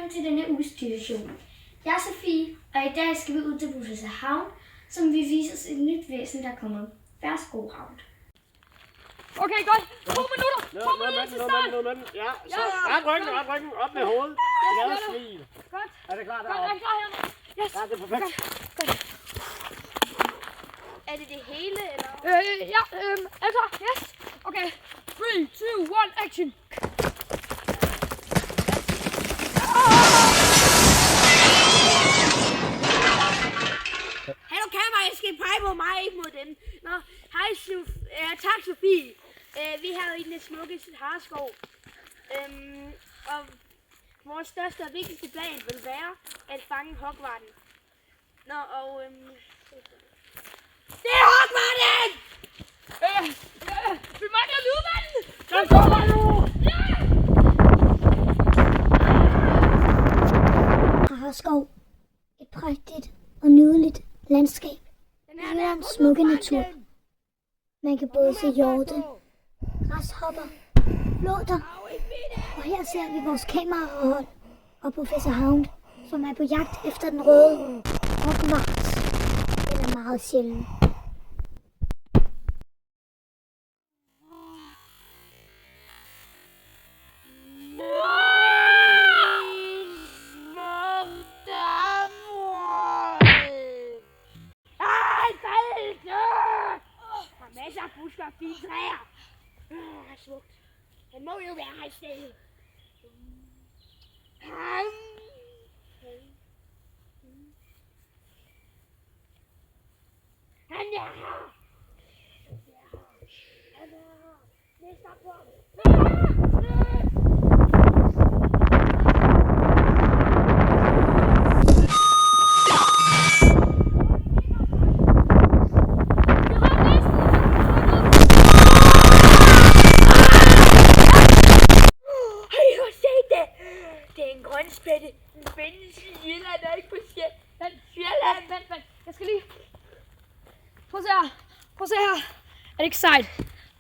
velkommen til denne uges situation. Jeg er Sofie, og i dag skal vi ud til Professor Havn, som vil vise os et nyt væsen, der kommer. Værsgo, Havn. Okay, godt. 2 minutter. 2 minutter til start. Ja, så ret ryggen, op med hovedet. Lad os smil. Godt. Er det klar Godt, deroppe? er I klar her? Yes. Ja, det er perfekt. Godt. Er det det hele, eller? Ja, er I klar? Yes. Okay. 3, 2, 1, action. Hallo kamera, jeg skal pege på mig, ikke mod dem. Nå, hej, tak Sofie. Vi er jo i den smukke Harskov. Og vores største og vigtigste plan vil være at fange Hogwarten. Nå, og det er Hogwarten! Vi mangler lydmanden. Den kommer nu! Harskov. Et prægtigt og nydeligt landskab. Jyllands smukke natur. Man kan både se hjorte, græshopper, låter, og her ser vi vores kamerahold og Professor Havn, som er på jagt efter den røde Hogwarts. Den er meget sjælden. Masser af busker og fine træer. Smukt. Han må jo være her i stedet. Han er her. Han er her. Næste op på ham. Grønspætte. Den findes i Jylland og ikke på Sjælland. Vent. Jeg skal lige... Prøv at se her. Er det ikke sejt?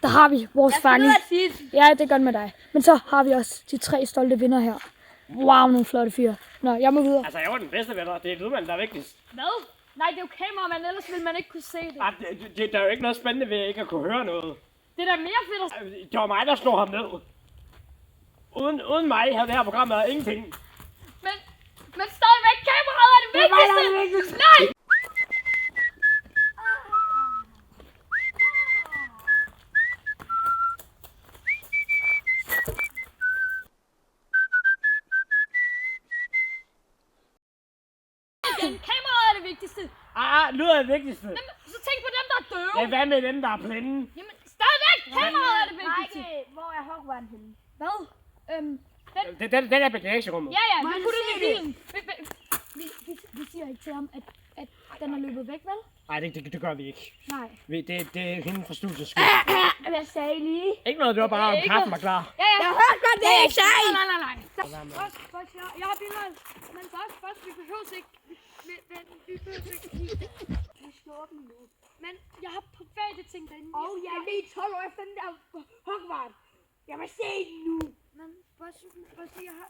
Der har vi vores fange. Ja, det gør det med dig. Men så har vi også de 3 stolte vinder her. Wow, nogle flotte fyre. Nå, jeg må videre. Altså, jeg var den bedste venner. Det er lydmanden, der er vigtigst. Hvad? Nej, det er jo kameramand, ellers ville man ikke kunne se det. Der er jo ikke noget spændende ved ikke at kunne høre noget. Det er da mere fedt at... Det var mig, der slog ham ned. Uden mig havde det her program været ingenting. Men stadigvæk, kameraet er det vigtigste! Nej! Kameraet er det vigtigste. Lyder er det vigtigste. Jamen, så tænk på dem, der er døve. Ja, hvad med dem, der er blinde? Jamen, stadigvæk, kameraet er det vigtigste. Michael, hvor er Hogwarten henne? Hvad? Den er bagagerummet. Ja, Må vi jeg putter den i se bilen. Vi siger ikke til ham, at den er løbet væk, vel? Nej, det gør vi ikke. Nej. Det er hende fra studiets skyld. Hvad sagde I lige? Ikke noget, det var bare om Ikke kaffen var klar. Ja. Jeg hørte godt det, jeg sagde! Nej. Boss, jeg har bilerne. Men boss, vi behøver ikke. Vi behøver ikke. Vi skal åbne nu. Men jeg har private ting derinde. Og jeg er lige 12 år efter den der Hogwarts. Jeg vil se den nu. Men boss, jeg har...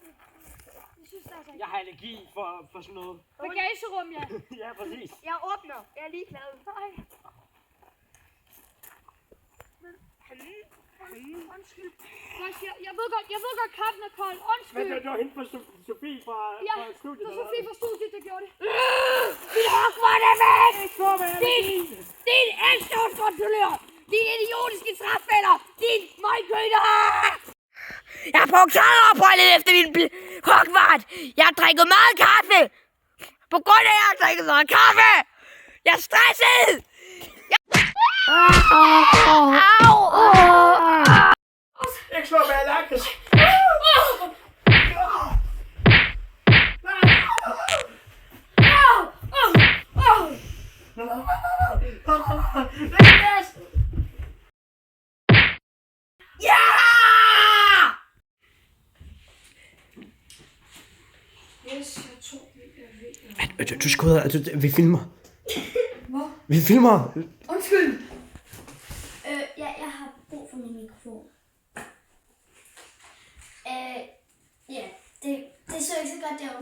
Jeg synes, der er så... Jeg har allergi for sådan noget. Bagagerum, ja. Ja, præcis. Jeg åbner. Jeg er ligeglad. Nej. Undskyld. Boss, jeg ved godt, kaffen er kold. Undskyld. Men det var hende fra Sofie fra studiet. Det var Sofie fra studiet, der gjorde det. Din Hogwarts er væk! Din ekstrakontrollør! Din idiotiske træfælder! Din møgkøder! Jeg har brugt opholdet efter min Hogwarts! Jeg har drikket meget kaffe! På grund af, at jeg har drikket meget kaffe! Jeg er stresset! Ikke slå med Alakis! Du skal ud af... Vi filmer. Hvor? Vi filmer. Undskyld. Jeg har brug for min mikrofon. Ja, det så ikke så godt derovre.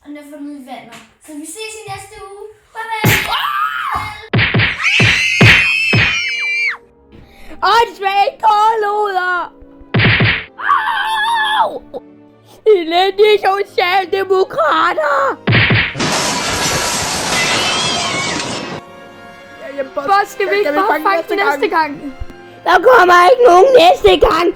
og den er fundet i vandet. Så vi ses i næste uge. Farvel! Åndssvagt kålhoder! Elendige socialdemokrater! Hvor skal vi ikke bare fange den næste gang? Der kommer ikke nogen næste gang!